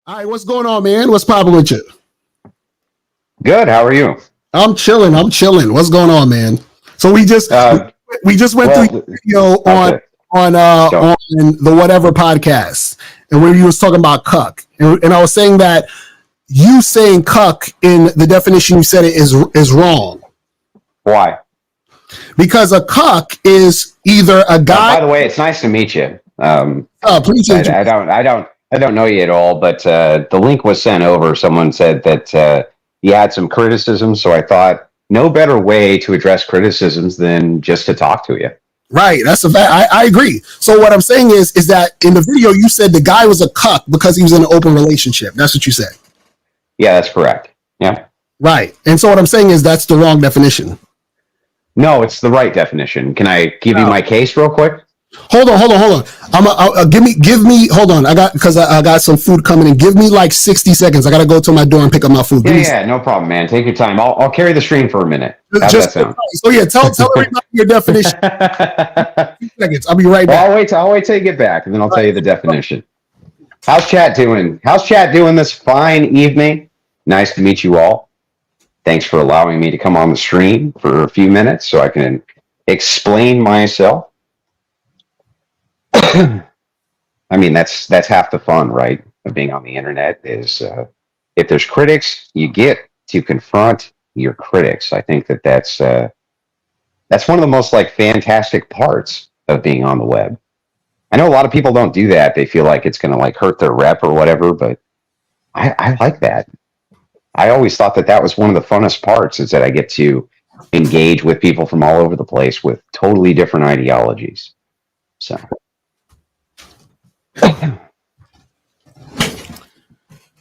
All right, what's going on, man? What's popping with you? Good. How are you? I'm chilling. I'm chilling. What's going on, man? So we just went through Well, your video okay. So, on the whatever podcast, and where you was talking about cuck, and I was saying that you saying cuck in the definition you said it is wrong why? because a cuck is either a guy. By the way, it's nice to meet you. Please I, introduce. I don't know you at all, but the link was sent over. Someone said that you had some criticism, so I thought no better way to address criticisms than just to talk to you. Right, that's a fact. I agree. So what I'm saying is that in the video you said the guy was a cuck because he was in an open relationship. That's what you said. Yeah, that's correct. Yeah. Right. And so what I'm saying is that's the wrong definition. No, it's the right definition. Can I give you my case real quick? Hold on. Give me. Hold on. I got some food coming in. Give me like 60 seconds. I gotta go to my door and pick up my food. Yeah, no problem, man. Take your time. I'll carry the stream for a minute. How's that sound? So yeah, tell everybody your definition. 60 seconds. I'll be right back. Well, I'll wait till you get back, and then I'll tell you the definition. How's chat doing? How's chat doing this fine evening? Nice to meet you all. Thanks for allowing me to come on the stream for a few minutes so I can explain myself. I mean, that's half the fun, right, of being on the internet is if there's critics, you get to confront your critics. I think that's one of the most like fantastic parts of being on the web. I know a lot of people don't do that. They feel like it's going to like hurt their rep or whatever, but I like that. I always thought that was one of the funnest parts is that I get to engage with people from all over the place with totally different ideologies. So. All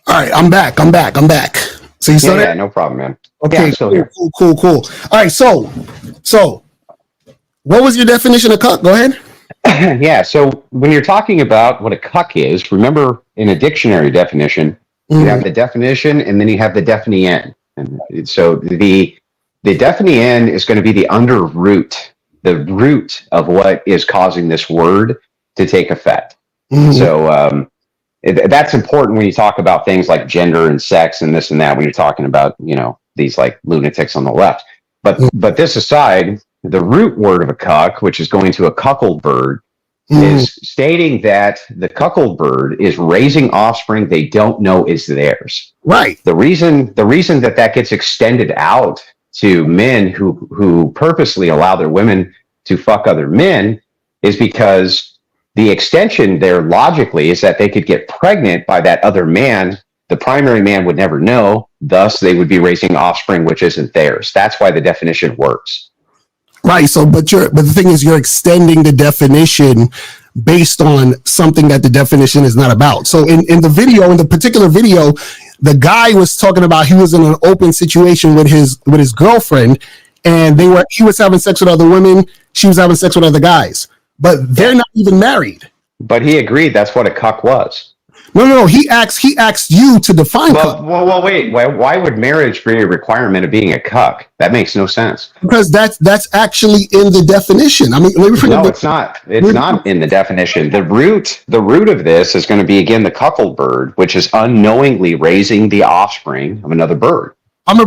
right, I'm back. So you still there? Yeah, no problem, man. Okay, yeah, I'm still here. Cool. All right, so what was your definition of cuck? Go ahead. Yeah, so when you're talking about what a cuck is, remember in a dictionary definition, you have the definition and then you have the definition. And so the definition is going to be the root of what is causing this word to take effect. Mm-hmm. So that's important when you talk about things like gender and sex and this and that, when you're talking about, these like lunatics on the left. But this aside, the root word of a cuck, which is going to a cuckold bird, is stating that the cuckold bird is raising offspring they don't know is theirs. Right. The reason that gets extended out to men who purposely allow their women to fuck other men is because the extension there logically is that they could get pregnant by that other man. The primary man would never know. Thus, they would be raising offspring which isn't theirs. That's why the definition works. Right. So, but the thing is, you're extending the definition based on something that the definition is not about. So, in the particular video, the guy was talking about he was in an open situation with his girlfriend, and he was having sex with other women, she was having sex with other guys, but they're not even married. But he agreed that's what a cuck was. No. He asked you to define cuck. Well, wait. Why would marriage be a requirement of being a cuck? That makes no sense. Because that's actually in the definition. I mean, no, it's not. It's not in the definition. The root of this is going to be again the cuckold bird, which is unknowingly raising the offspring of another bird. Why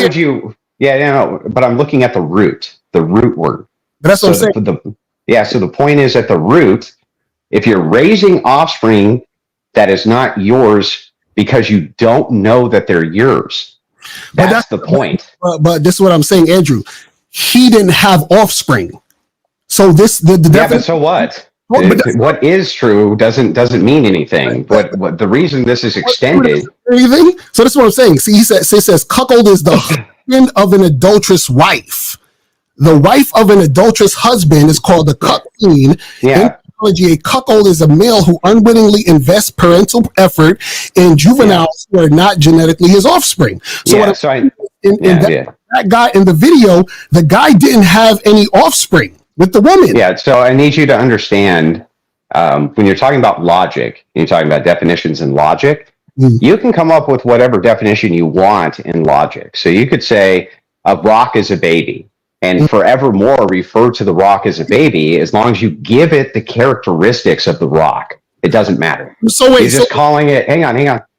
would you? Yeah, but I'm looking at the root word. But that's what I'm saying. So the point is at the root. If you're raising offspring that is not yours because you don't know that they're yours, that's the point. But this is what I'm saying, Andrew. He didn't have offspring, so but so what? What is true doesn't mean anything. What the reason this is extended? Anything? So this is what I'm saying. See, it says cuckold is the husband of an adulterous wife. The wife of an adulterous husband is called the cuck queen. Yeah. A cuckold is a male who unwittingly invests parental effort in juveniles who are not genetically his offspring. So that guy in the video, the guy didn't have any offspring with the woman. Yeah, so I need you to understand when you're talking about logic, you're talking about definitions in logic, you can come up with whatever definition you want in logic. So you could say a rock is a baby. And forevermore refer to the rock as a baby as long as you give it the characteristics of the rock. It doesn't matter. So wait, you're just calling it. Hang on.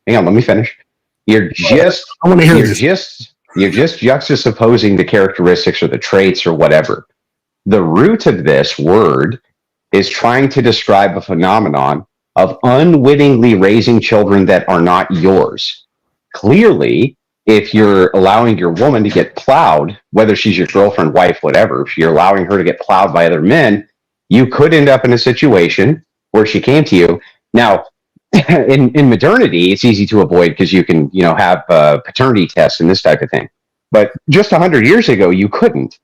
Let me finish. You're just. I want to hear this. You're just juxtaposing the characteristics or the traits or whatever. The root of this word is trying to describe a phenomenon of unwittingly raising children that are not yours. Clearly, if you're allowing your woman to get plowed, whether she's your girlfriend, wife, whatever, if you're allowing her to get plowed by other men, you could end up in a situation where she came to you. Now, in modernity, it's easy to avoid because you can, have paternity tests and this type of thing. But just 100 years ago, you couldn't.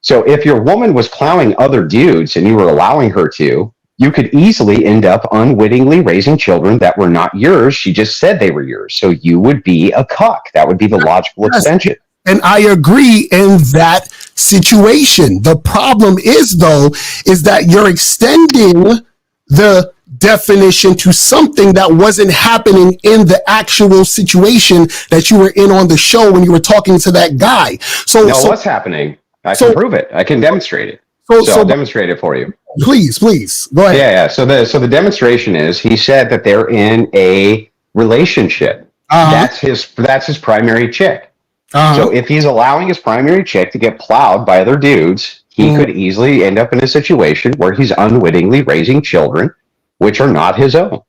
So if your woman was plowing other dudes and you were allowing her to, you could easily end up unwittingly raising children that were not yours. She just said they were yours. So you would be a cuck. That would be the logical extension. And I agree in that situation. The problem is that you're extending the definition to something that wasn't happening in the actual situation that you were in on the show when you were talking to that guy. What's happening? I can prove it. I can demonstrate it. So I'll demonstrate it for you. Please, go ahead. Yeah. So the demonstration is he said that they're in a relationship. That's his primary chick. So if he's allowing his primary chick to get plowed by other dudes, he could easily end up in a situation where he's unwittingly raising children which are not his own.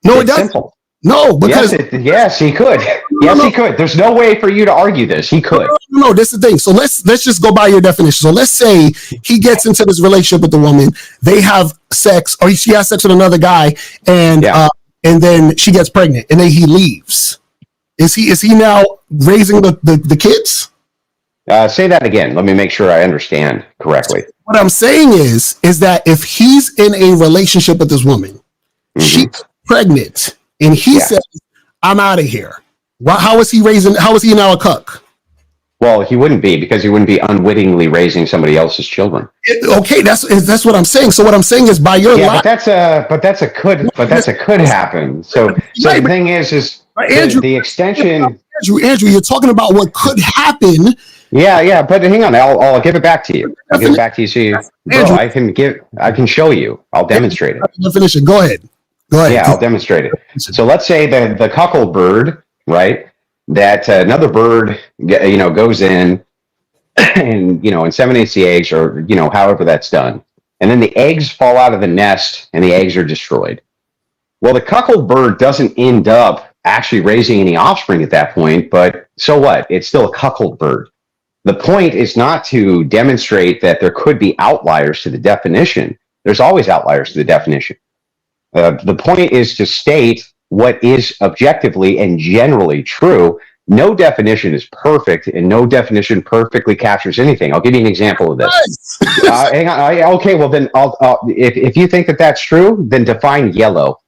No, it doesn't. Simple. No, because yes, he could. He could. There's no way for you to argue this. He could. No, this is the thing. So let's just go by your definition. So let's say he gets into this relationship with the woman. They have sex, or she has sex with another guy, and then she gets pregnant, and then he leaves. Is he now raising the kids? Say that again. Let me make sure I understand correctly. What I'm saying is that if he's in a relationship with this woman, she's pregnant, and he says, "I'm out of here." How is he now a cuck? Well, he wouldn't be, because he wouldn't be unwittingly raising somebody else's children. Okay, that's what I'm saying. So what I'm saying is, by your but that's a could happen. So the thing is Andrew, the extension. Andrew, you're talking about what could happen. Yeah, but hang on, I'll give it back to you. I'll give it back to you. Andrew, I can show you. I'll demonstrate it. Definition. Go ahead. Yeah, I'll demonstrate it. So let's say the cuckold bird, right? That another bird, goes in and, inseminates the eggs, or, however that's done. And then the eggs fall out of the nest and the eggs are destroyed. Well, the cuckold bird doesn't end up actually raising any offspring at that point, but so what? It's still a cuckold bird. The point is not to demonstrate that there could be outliers to the definition. There's always outliers to the definition. The point is to state what is objectively and generally true. No definition is perfect, and no definition perfectly captures anything. I'll give you an example of this. Hang on. Okay, well then, if you think that that's true, then define yellow.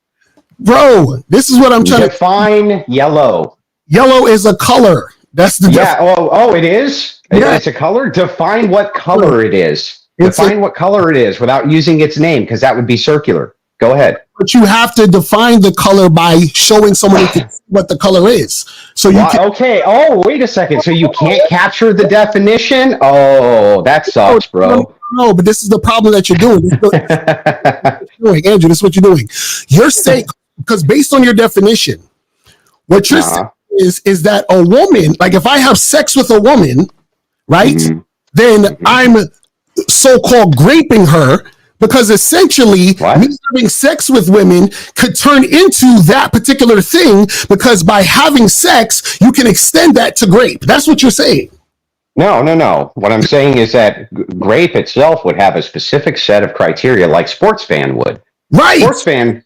Bro, this is what I'm trying to define. Yellow. Yellow is a color. That's the it is. Yeah. It's a color. Define what color it is. Define what color it is without using its name, because that would be circular. Go ahead. But you have to define the color by showing someone what the color is. So you okay. Oh, wait a second. So you can't capture the definition? Oh, that sucks, bro. No, but this is the problem that you're doing. Andrew, this is what you're doing. You're saying, because based on your definition, what you're saying is that a woman, like if I have sex with a woman, right, then I'm so-called graping her. Because essentially, me having sex with women could turn into that particular thing, because by having sex, you can extend that to grape. That's what you're saying. No. What I'm saying is that grape itself would have a specific set of criteria, like sports fan would. Right. Sports fan.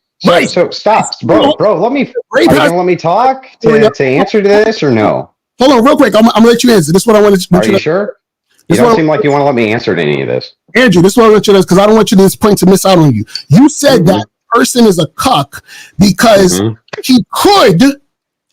So stop, bro. Are you gonna let me talk to answer to this or no? Hold on, real quick. I'm gonna let you answer. This is what I wanted to. Are you sure? You don't seem like you want to let me answer to any of this. Andrew, this is what I want you to, because I don't want you to this point to miss out on you. You said that person is a cuck because he could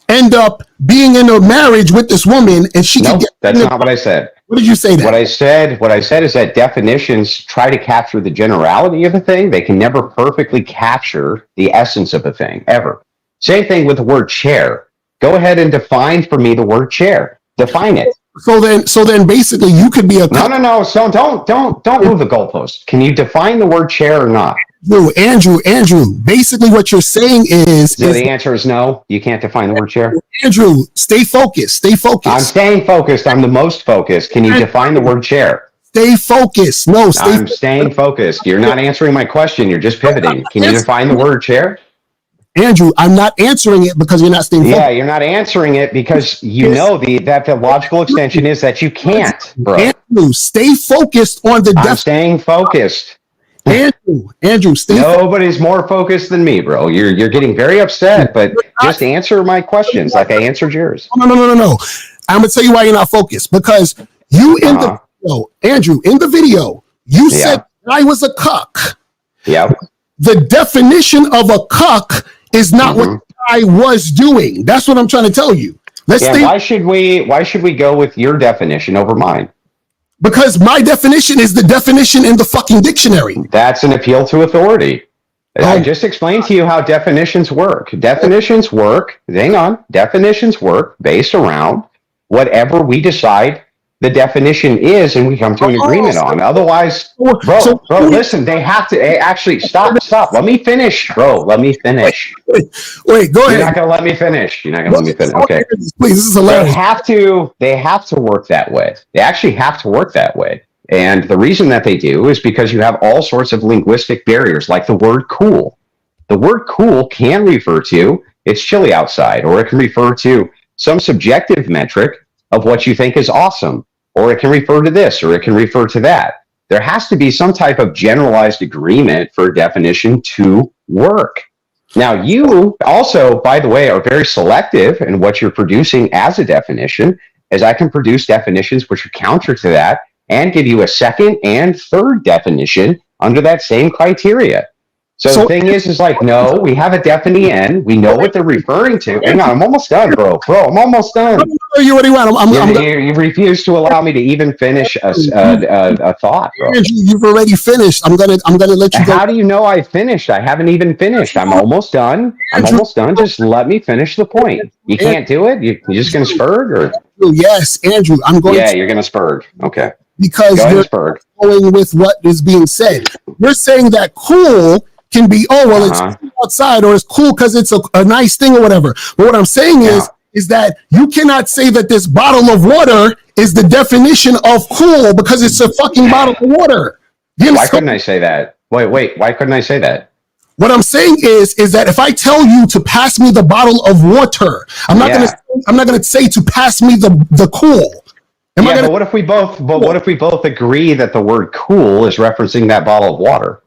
end up being in a marriage with this woman, and she could get. That's not what I said. What did you say? What I said is that definitions try to capture the generality of a thing. They can never perfectly capture the essence of a thing, ever. Same thing with the word chair. Go ahead and define for me the word chair. Define it. So then basically you could be a no. So don't move the goalpost. Can you define the word chair or not? Andrew, basically what you're saying is... So the answer is no? You can't define the word share? Andrew, stay focused. I'm staying focused. I'm the most focused. Can you define the word share? Stay focused. No, I'm staying focused. You're not answering my question. You're just pivoting. Can you define the word share? Andrew, I'm not answering it because you're not staying focused. Yeah, you're not answering it because you know that the logical extension is that you can't, bro. Andrew, stay focused on the... I'm staying focused. Andrew, stay... Nobody's more focused than me, bro. You're getting very upset, but just answer my questions like I answered yours. No. I'm going to tell you why you're not focused. Because you in the video, Andrew, in the video, you said I was a cuck. Yeah. The definition of a cuck is not what I was doing. That's what I'm trying to tell you. Why should we go with your definition over mine? Because my definition is the definition in the fucking dictionary. That's an appeal to authority. I just explained to you how definitions work. Definitions work based around whatever we decide the definition is and we come to an agreement on. Otherwise, bro, listen, they have to actually stop. Let me finish, bro. Let me finish. Wait, go ahead. You're not going to let me finish. Okay. Please, this is hilarious. They have to work that way. They actually have to work that way. And the reason that they do is because you have all sorts of linguistic barriers, like the word cool. The word cool can refer to it's chilly outside, or it can refer to some subjective metric of what you think is awesome, or it can refer to this, or it can refer to that. There has to be some type of generalized agreement for a definition to work. Now, you also, by the way, are very selective in what you're producing as a definition, as I can produce definitions which are counter to that and give you a second and third definition under that same criteria. So the thing is like, no, we have a definite end. We know what they're referring to. Hang on, I'm almost done, bro. I'm almost done. You refuse to allow me to even finish a thought, bro. You've already finished. I'm gonna let you go. How do you know I finished? I haven't even finished. I'm almost done. Just let me finish the point. You can't do it? You're just gonna spurg, or? Yes, Andrew. I'm going. Yeah, you're gonna spurg. Okay. Because you're going with what is being said. You're saying that cool can be, it's outside, or it's cool because it's a nice thing or whatever. But what I'm saying is that you cannot say that this bottle of water is the definition of cool because it's a fucking bottle of water. Why couldn't I say that? Wait. Why couldn't I say that? What I'm saying is that if I tell you to pass me the bottle of water, I'm not gonna say to pass me the cool. But what if we both agree that the word cool is referencing that bottle of water?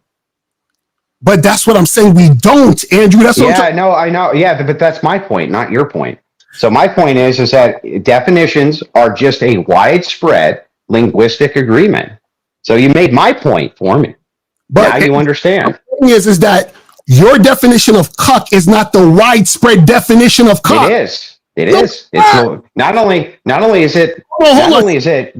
But that's what I'm saying. We don't, Andrew. That's what I know. Yeah, but that's my point, not your point. So my point is that definitions are just a widespread linguistic agreement. So you made my point for me. But now you understand. The thing is that your definition of cuck is not the widespread definition of cuck. It is. It's not only is it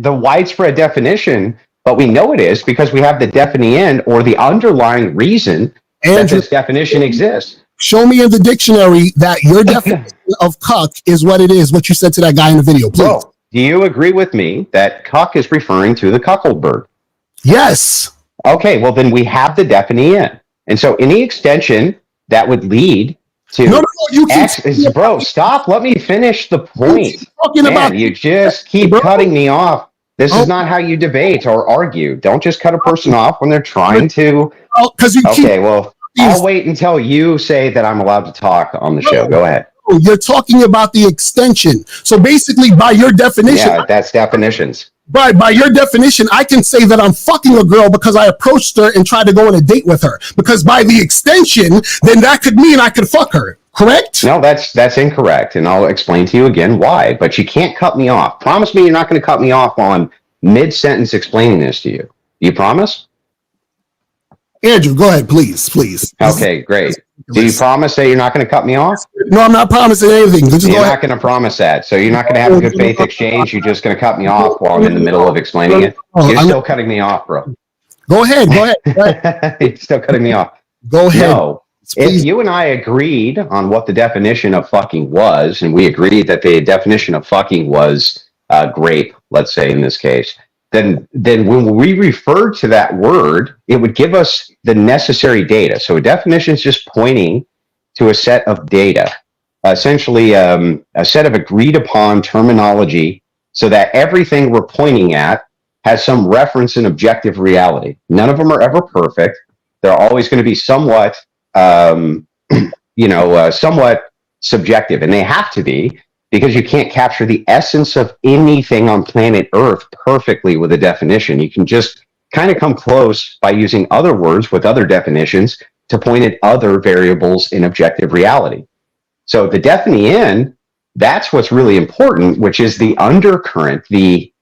the widespread definition, but we know it is because we have the definite end, or the underlying reason that this definition exists. Show me in the dictionary that your definition of cuck is what it is, what you said to that guy in the video, please. Well, do you agree with me that cuck is referring to the cuckold bird? Yes. Okay, well then we have the definite end. And so any extension that would lead to bro, stop. Let me finish the point. You just keep cutting me off. This is not how you debate or argue. Don't just cut a person off when they're trying to. I'll wait until you say that I'm allowed to talk on the show. Go ahead. You're talking about the extension. So basically, by your definition. Yeah, that's definitions. By your definition, I can say that I'm fucking a girl because I approached her and tried to go on a date with her. Because by the extension, then that could mean I could fuck her. Correct? No, that's incorrect. And I'll explain to you again why. But you can't cut me off. Promise me you're not going to cut me off while I'm mid-sentence explaining this to you. You promise? Andrew, go ahead, please. Okay, great. Do you promise that you're not going to cut me off? No, I'm not promising anything. You're not going to promise that. So you're not going to have a good faith exchange. You're just going to cut me off while I'm in the middle of explaining it. You're still cutting me off, bro. Go ahead. You're still cutting me off. Go ahead. No. If you and I agreed on what the definition of fucking was, and we agreed that the definition of fucking was grape, let's say in this case, then when we refer to that word, it would give us the necessary data. So a definition is just pointing to a set of data, essentially a set of agreed upon terminology, so that everything we're pointing at has some reference in objective reality. None of them are ever perfect. They're always going to be somewhat, somewhat subjective, and they have to be, because you can't capture the essence of anything on planet Earth perfectly with a definition. You can just kind of come close by using other words with other definitions to point at other variables in objective reality. So the definition, that's what's really important, which is the undercurrent, the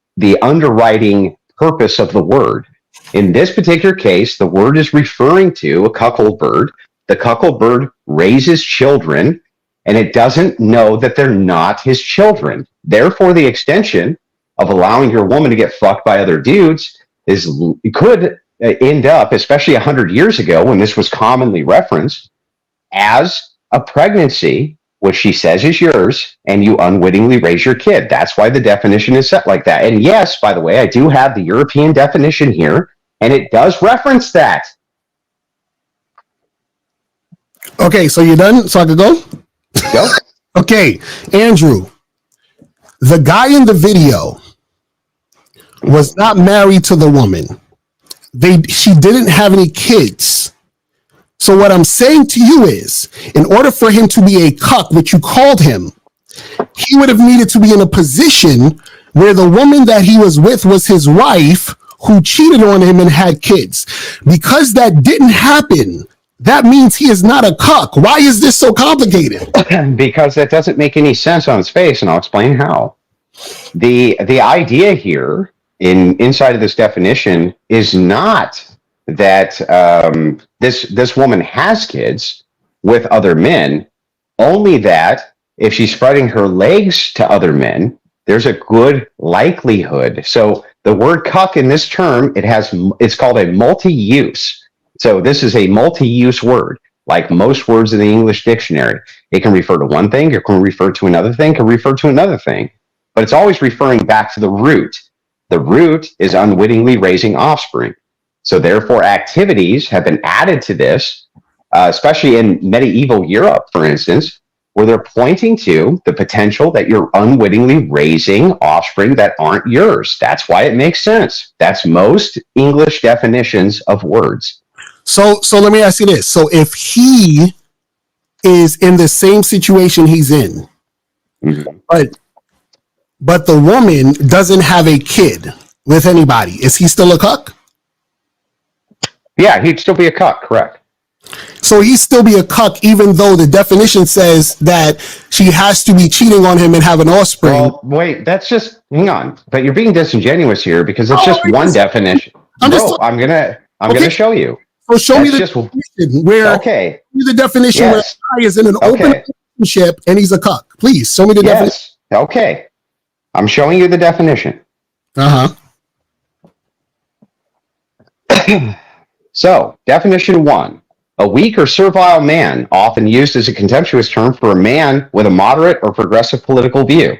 underwriting purpose of the word. In this particular case, the word is referring to a cuckold bird. The cuckold bird raises children, and it doesn't know that they're not his children. Therefore, the extension of allowing your woman to get fucked by other dudes could end up, especially 100 years ago when this was commonly referenced, as a pregnancy, which she says is yours, and you unwittingly raise your kid. That's why the definition is set like that. And yes, by the way, I do have the European definition here, and it does reference that. Okay, so you're done? So I could go? Go. Okay, Andrew, the guy in the video was not married to the woman. She didn't have any kids. So what I'm saying to you is, in order for him to be a cuck, which you called him, he would have needed to be in a position where the woman that he was with was his wife, who cheated on him and had kids. Because that didn't happen, that means he is not a cuck. Why is this so complicated? Because that doesn't make any sense on its face, and I'll explain how. The idea here inside of this definition is not that this woman has kids with other men, only that if she's spreading her legs to other men, there's a good likelihood. So the word cuck in this term, it's called a multi-use. So this is a multi-use word, like most words in the English dictionary. It can refer to one thing, it can refer to another thing, it can refer to another thing, but it's always referring back to the root. The root is unwittingly raising offspring. So therefore, activities have been added to this, especially in medieval Europe, for instance, where they're pointing to the potential that you're unwittingly raising offspring that aren't yours. That's why it makes sense. That's most English definitions of words. So let me ask you this. So if he is in the same situation he's in, mm-hmm. but the woman doesn't have a kid with anybody, is he still a cuck? Yeah, he'd still be a cuck, correct. So he'd still be a cuck, even though the definition says that she has to be cheating on him and have an offspring. Well, wait, hang on. But you're being disingenuous here, because it's just one definition. I'm gonna show you. So show me the definition where the definition where a guy is in an open relationship and he's a cuck. Please show me the definition. Okay. I'm showing you the definition. Uh-huh. So, definition 1. A weak or servile man, often used as a contemptuous term for a man with a moderate or progressive political view.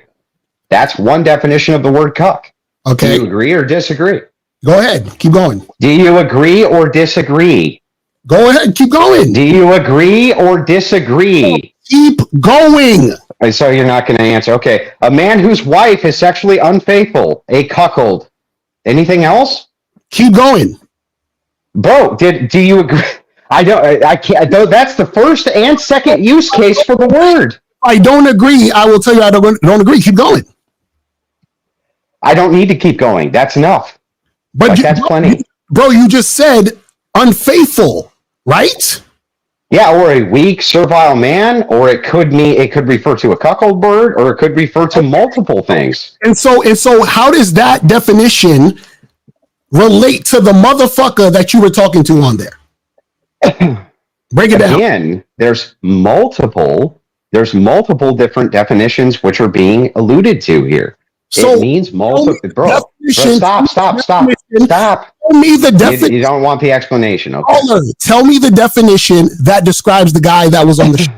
That's one definition of the word cuck. Okay. Do you agree or disagree? Go ahead. Keep going. Do you agree or disagree? Go ahead. Keep going. Do you agree or disagree? Keep going. So you're not going to answer. Okay. A man whose wife is sexually unfaithful, a cuckold. Anything else? Keep going. Bro, do you agree? I can't. That's the first and second use case for the word. I don't agree. I will tell you I don't agree. Keep going. I don't need to keep going. That's enough. But that's plenty. Bro, you just said unfaithful, right? Yeah, or a weak, servile man, or it could refer to a cuckold bird, or it could refer to multiple things. And so how does that definition relate to the motherfucker that you were talking to on there? Break it down. Again, there's multiple different definitions which are being alluded to here. So it means multiple. Bro, stop. Tell me the definition. You don't want the explanation, okay? Tell me the definition that describes the guy that was on the show.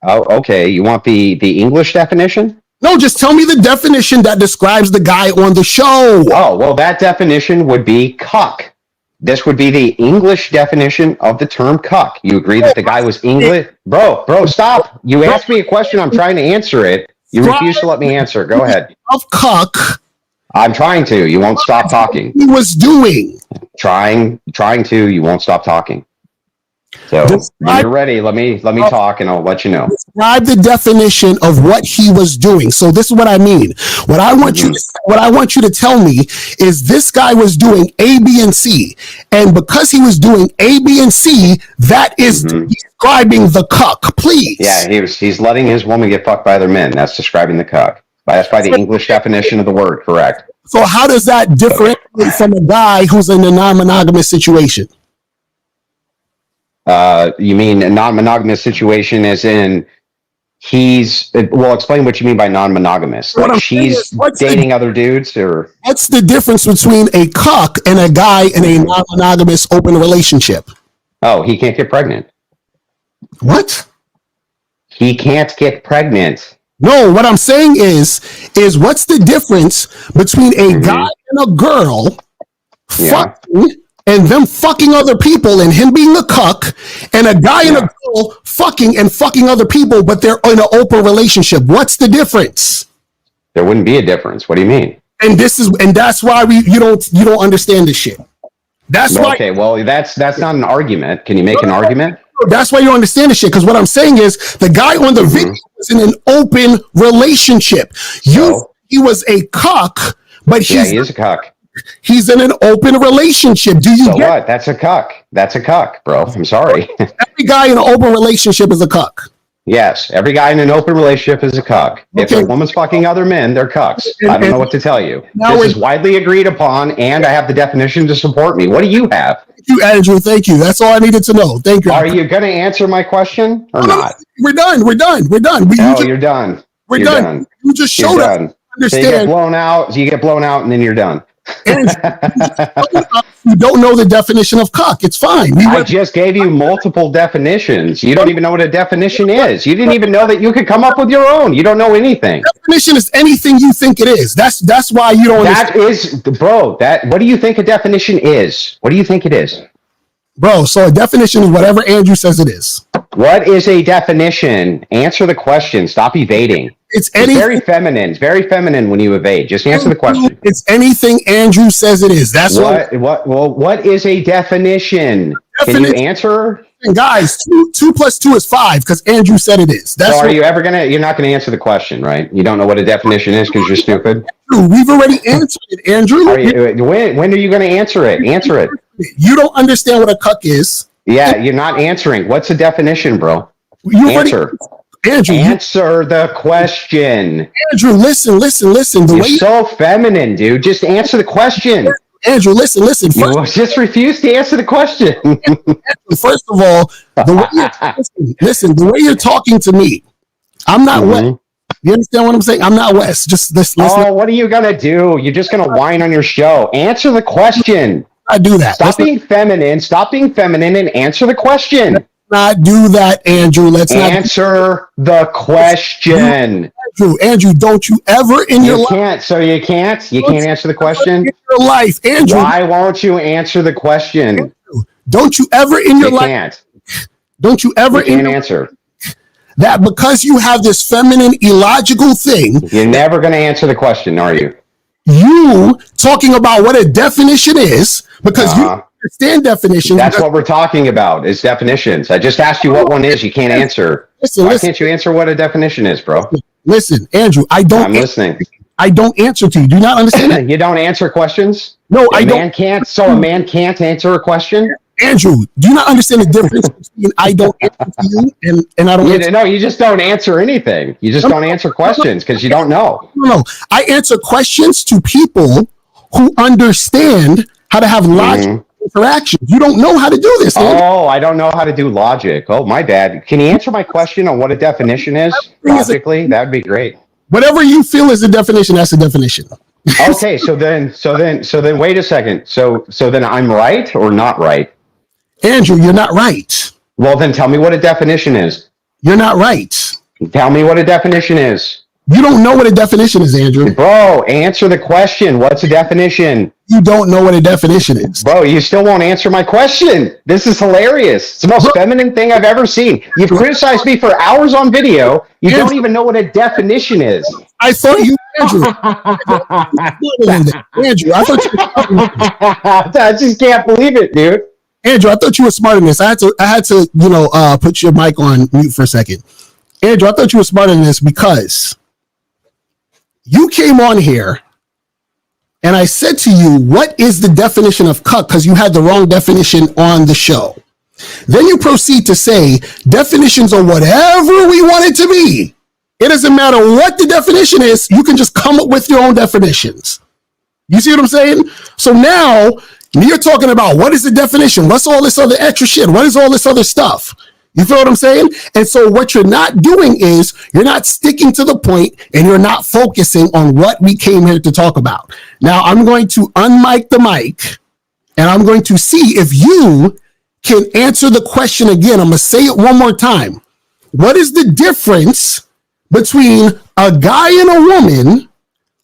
Oh, okay. You want the English definition? No, just tell me the definition that describes the guy on the show. Oh, well, that definition would be cuck. This would be the English definition of the term cuck. You agree that the guy was English? Bro, stop. You asked me a question. I'm trying to answer it. You refuse to let me answer. Go ahead. Of cuck. I'm trying to. You won't stop talking. He was doing. Trying to. You won't stop talking. So when you're ready, let me talk, and I'll let you know. Describe the definition of what he was doing. So this is what I mean. What I want you to tell me is this guy was doing A, B, and C, and because he was doing A, B, and C, that is describing the cuck. Please. Yeah, he's letting his woman get fucked by other men. That's describing the cuck. That's by the English definition of the word. Correct. So how does that differentiate from a guy who's in a non-monogamous situation? You mean a non-monogamous situation as in explain what you mean by non-monogamous. Like she's dating other dudes, or what's the difference between a cuck and a guy in a non-monogamous open relationship? Oh, he can't get pregnant. What? He can't get pregnant. No, what I'm saying is what's the difference between a guy and a girl fucking and them fucking other people and him being a cuck, and a guy and a girl fucking other people, but they're in an open relationship? What's the difference? There wouldn't be a difference. What do you mean? And that's why you don't understand this shit. That's why. Okay, well, that's not an argument. Can you make an argument? That's why you don't understand this shit. Because what I'm saying is the guy on the video was in an open relationship. He was a cuck, but he is a cuck. He's in an open relationship. What? That's a cuck. That's a cuck, bro. I'm sorry. Every guy in an open relationship is a cuck. Yes, every guy in an open relationship is a cuck. Okay. If a woman's fucking other men, they're cucks. I don't know what to tell you. This is widely agreed upon, and I have the definition to support me. What do you have? Thank you, Andrew. Thank you. That's all I needed to know. Thank you. Are you going to answer my question or not? We're done. You're done. You're done. You just showed us. Understand. So you get blown out, and then you're done. And you don't know the definition of cuck. It's fine. I just gave you multiple definitions. You don't even know what a definition is. You didn't even know that you could come up with your own. You don't know anything. Definition is anything you think it is. That's why you don't. What do you think a definition is? What do you think it is? Bro, so a definition is whatever Andrew says it is. What is a definition? Answer the question. Stop evading. It's very feminine. It's very feminine when you evade. Just answer the question. It's anything Andrew says it is. That's what is a definition? Can you answer? And guys, 2 + 2 is 5 because Andrew said it is. You're not gonna answer the question, right? You don't know what a definition is because you're stupid? We've already answered it, Andrew. When are you gonna answer it? Answer it. You don't understand what a cuck is. Yeah, you're not answering. What's the definition, bro? Answer. Andrew, answer the question. Andrew, listen. You're so feminine, dude. Just answer the question. Andrew, listen. You just refuse to answer the question. First of all, the way you're talking to me, I'm not West. You understand what I'm saying? I'm not West. Just listen. Oh, what are you gonna do? You're just gonna whine on your show. Answer the question. I do that. Stop being feminine and answer the question. Let's not do that, Andrew. Let's answer the question. Andrew, don't you ever in your life? You can't answer the question? In your life, Andrew. Why won't you answer the question? Andrew, don't you ever in your life? Don't you ever answer that because you have this feminine illogical thing? You're never going to answer the question, are you? You talking about what a definition is because you understand definitions. That's what we're talking about is definitions. I just asked you what one is. You can't answer. Why can't you answer what a definition is, bro? Listen, Andrew, I'm listening. I don't answer to you. Do you not understand that? You don't answer questions? No, I don't. A man can't answer a question? Andrew, do you not understand the difference between I don't answer to you and I don't answer? No, you just don't answer anything. You just don't answer questions because you don't know. No, I answer questions to people who understand how to have logical interactions. You don't know how to do this, Andrew. Oh, I don't know how to do logic. Oh, my bad. Can you answer my question on what a definition is? Logically, that would be great. Whatever you feel is a definition, that's a definition. Okay, so then wait a second. So then I'm right or not right? Andrew, you're not right. Well, then tell me what a definition is. You're not right. Tell me what a definition is. You don't know what a definition is, Andrew. Bro, answer the question. What's a definition? You don't know what a definition is. Bro, you still won't answer my question. This is hilarious. It's the most feminine thing I've ever seen. You've criticized me for hours on video. You don't even know what a definition is. I thought you, Andrew. Andrew, I thought you were I just can't believe it, dude. Andrew, I thought you were smarter than this. I had to, put your mic on mute for a second. Andrew, I thought you were smarter than this because you came on here and I said to you, what is the definition of cuck? Because you had the wrong definition on the show. Then you proceed to say definitions are whatever we want it to be. It doesn't matter what the definition is. You can just come up with your own definitions. You see what I'm saying? So now you're talking about what is the definition? What's all this other extra shit? What is all this other stuff? You feel what I'm saying? And so what you're not doing is you're not sticking to the point and you're not focusing on what we came here to talk about. Now I'm going to unmic the mic and I'm going to see if you can answer the question again. I'm going to say it one more time. What is the difference between a guy and a woman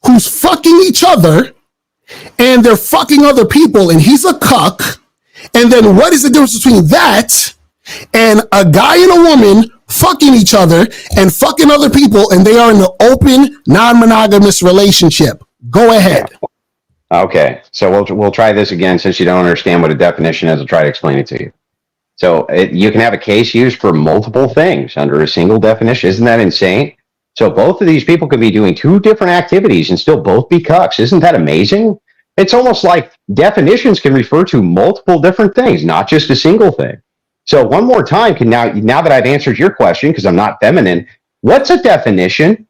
who's fucking each other and they're fucking other people and he's a cuck? And then what is the difference between that and a guy and a woman fucking each other and fucking other people and they are in an open, non-monogamous relationship? Go ahead. Okay, so we'll try this again since you don't understand what a definition is. I'll try to explain it to you. So you can have a case used for multiple things under a single definition. Isn't that insane? So both of these people could be doing two different activities and still both be cucks. Isn't that amazing? It's almost like definitions can refer to multiple different things, not just a single thing. So one more time, now that I've answered your question, because I'm not feminine, what's a definition?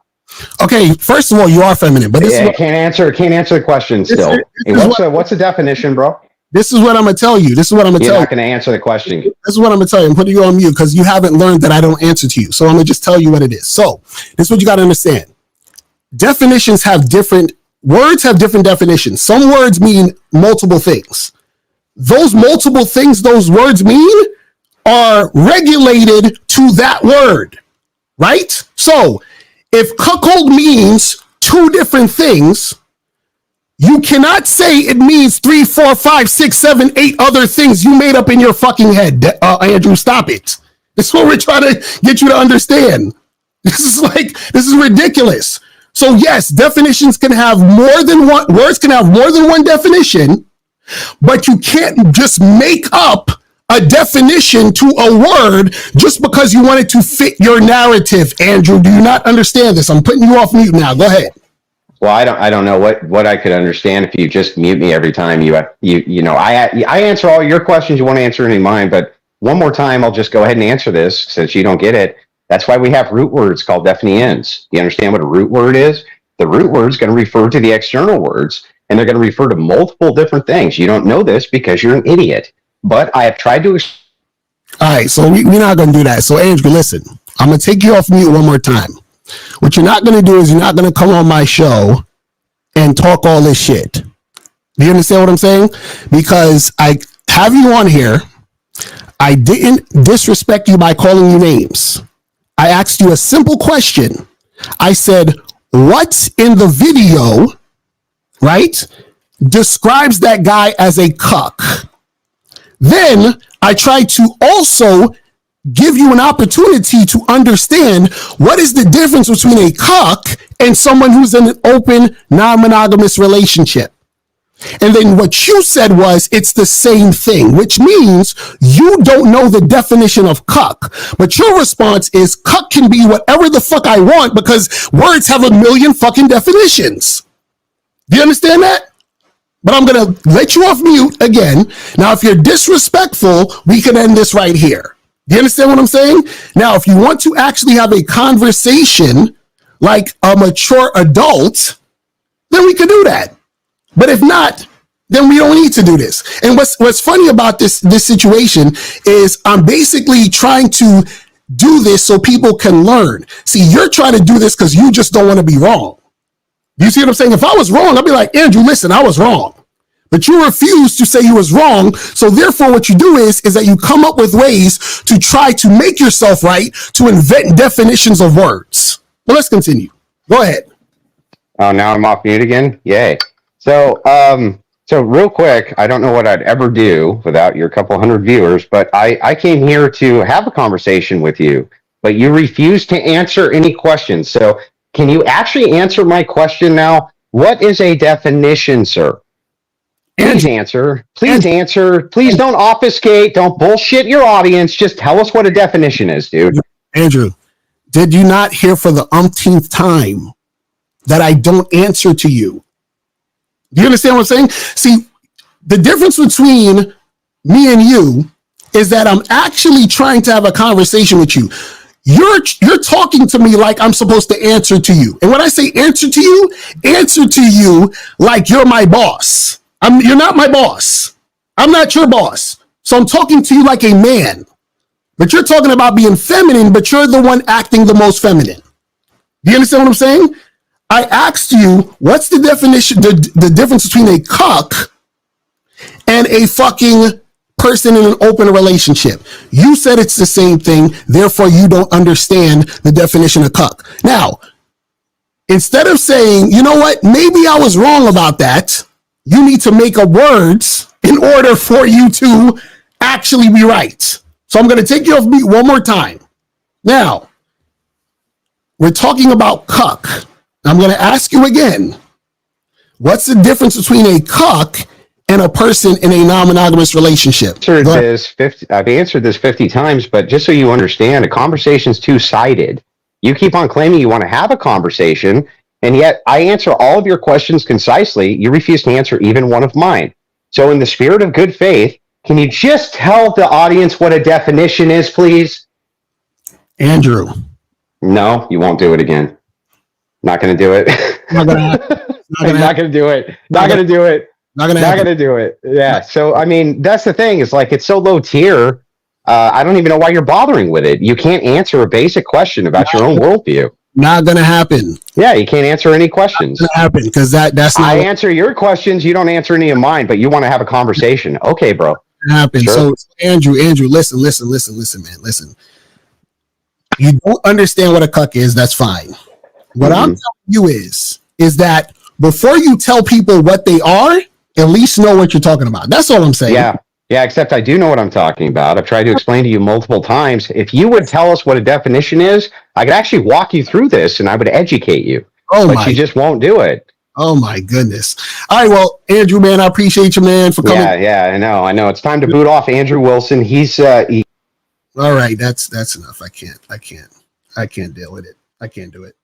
Okay, first of all, you are feminine, but I can't answer the question still. What's a definition, bro? This is what I'm gonna tell you. You're not going to answer the question. This is what I'm gonna tell you. I'm putting you on mute because you haven't learned that I don't answer to you. So I'm gonna just tell you what it is. So this is what you got to understand. Definitions have different words, have different definitions. Some words mean multiple things. Those multiple things those words mean are regulated to that word, right? So if cuckold means two different things, you cannot say it means 3, 4, 5, 6, 7, 8 other things you made up in your fucking head. Andrew, stop it. This is what we're trying to get you to understand. This is ridiculous. So yes, definitions can have more than one, words can have more than one definition, but you can't just make up a definition to a word just because you want it to fit your narrative. Andrew, do you not understand this? I'm putting you off mute now. Go ahead. Well, I don't know what I could understand if you just mute me every time I answer all your questions. You want to answer any of mine, but one more time, I'll just go ahead and answer this since you don't get it. That's why we have root words called definitions. You understand what a root word is? The root word is going to refer to the external words, and they're going to refer to multiple different things. You don't know this because you're an idiot. But I have tried to. All right, so we're not going to do that. So, Andrew, listen, I'm going to take you off mute one more time. What you're not going to do is you're not going to come on my show and talk all this shit. Do you understand what I'm saying? Because I have you on here. I didn't disrespect you by calling you names. I asked you a simple question. I said, what in the video, right, describes that guy as a cuck? Then I tried to also give you an opportunity to understand what is the difference between a cuck and someone who's in an open, non-monogamous relationship. And then what you said was it's the same thing, which means you don't know the definition of cuck. But your response is cuck can be whatever the fuck I want because words have a million fucking definitions. Do you understand that? But I'm going to let you off mute again. Now, if you're disrespectful, we can end this right here. Do you understand what I'm saying? Now, if you want to actually have a conversation like a mature adult, then we can do that. But if not, then we don't need to do this. And what's funny about this situation is I'm basically trying to do this so people can learn. See, you're trying to do this because you just don't want to be wrong. You see what I'm saying? If I was wrong, I'd be like, Andrew, listen, I was wrong. But you refuse to say you was wrong. So therefore, what you do is that you come up with ways to try to make yourself right, to invent definitions of words. Well, let's continue. Go ahead. Oh, now I'm off mute again. Yay! So, so real quick, I don't know what I'd ever do without your couple hundred viewers, but I came here to have a conversation with you, but you refused to answer any questions. So, can you actually answer my question now? What is a definition, sir? Please answer. Please answer. Please don't obfuscate. Don't bullshit your audience. Just tell us what a definition is, dude. Andrew, did you not hear for the umpteenth time that I don't answer to you? Do you understand what I'm saying? See, the difference between me and you is that I'm actually trying to have a conversation with you. You're talking to me like I'm supposed to answer to you. And when I say answer to you like you're my boss. You're not my boss. I'm not your boss. So I'm talking to you like a man. But you're talking about being feminine, but you're the one acting the most feminine. Do you understand what I'm saying? I asked you, what's the definition, the difference between a cuck and a fucking person in an open relationship? You said it's the same thing, therefore you don't understand the definition of cuck. Now, instead of saying, you know what, maybe I was wrong about that, you need to make up words in order for you to actually be right. So I'm going to take you off mute one more time. Now, we're talking about cuck. I'm going to ask you again, what's the difference between a cuck and a person in a non-monogamous relationship? I've answered this 50 times, but just so you understand, a conversation's two-sided. You keep on claiming you want to have a conversation, and yet I answer all of your questions concisely. You refuse to answer even one of mine. So in the spirit of good faith, can you just tell the audience what a definition is, please? Andrew. No, you won't do it again. Not going to do it. Not going to do it. Not going to do it. Not going to do it. Yeah. So, I mean, that's the thing. It's like, it's so low tier. I don't even know why you're bothering with it. You can't answer a basic question about your own worldview. Not going to happen. Yeah, you can't answer any questions. Not happen because that's not. I answer your questions. You don't answer any of mine, but you want to have a conversation. Okay, bro. Happen. Sure. So, Andrew, listen, man. Listen. You don't understand what a cuck is. That's fine. What I'm telling you is that before you tell people what they are, at least know what you're talking about. That's all I'm saying. Yeah, except I do know what I'm talking about. I've tried to explain to you multiple times. If you would tell us what a definition is, I could actually walk you through this and I would educate you. But you just won't do it. Oh, my goodness. All right, well, Andrew, man, I appreciate you, man, for coming. Yeah, I know. It's time to boot off Andrew Wilson. He's... All right, that's enough. I can't deal with it. I can't do it.